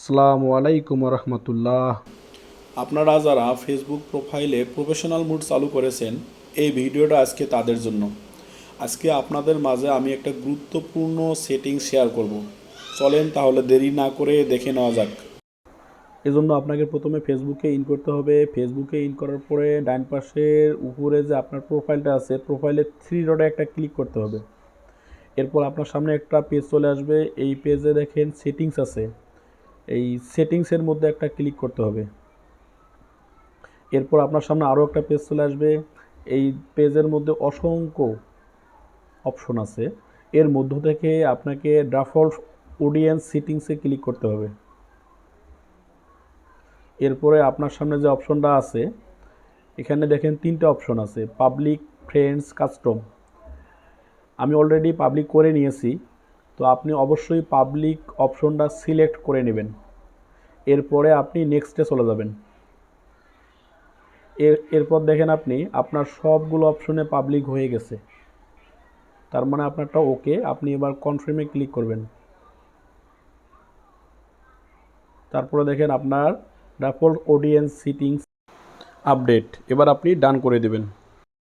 আসসালামু আলাইকুম রহমতুল্লাহ। আপনারা যারা ফেসবুক প্রোফাইলে প্রফেশনাল মুড চালু করেছেন, এই ভিডিওটা আজকে তাদের জন্য। আজকে আপনাদের মাঝে আমি একটা গুরুত্বপূর্ণ সেটিং শেয়ার করব। চলেন তাহলে দেরি না করে দেখে নেওয়া যাক। এজন্য আপনাকে প্রথমে ফেসবুকে ইন করতে হবে। ফেসবুকে ইন করার পরে ডান পাশের উপরে যে আপনার প্রোফাইলটা আছে, প্রোফাইলে থ্রি ডটে একটা ক্লিক করতে হবে। এরপর আপনার সামনে একটা পেজ চলে আসবে। এই পেজে দেখেন সেটিংস আছে, এই সেটিংসের মধ্যে একটা ক্লিক করতে হবে। এরপর আপনার সামনে আরও একটা পেজ চলে আসবে। এই পেজের মধ্যে অসংখ্য অপশন আছে, এর মধ্য থেকে আপনাকে ডিফল্ট অডিয়েন্স সেটিংসে ক্লিক করতে হবে। এরপরে আপনার সামনে যে অপশনটা আছে, এখানে দেখেন তিনটে অপশন আছে, পাবলিক, ফ্রেন্ডস, কাস্টম। আমি অলরেডি পাবলিক করে নিয়েছি, তো আপনি অবশ্যই পাবলিক অপশনটা সিলেক্ট করে নেবেন। এরপরে আপনি নেক্সটে চলে যাবেন। এরপর দেখেন আপনি আপনার সবগুলো অপশনে পাবলিক হয়ে গেছে, তার মানে আপনারটা ওকে। আপনি এবার কনফার্মে ক্লিক করবেন। তারপরে দেখেন আপনার ডিফল্ট অডিয়েন্স সেটিংস আপডেট, এবার আপনি ডান করে দেবেন।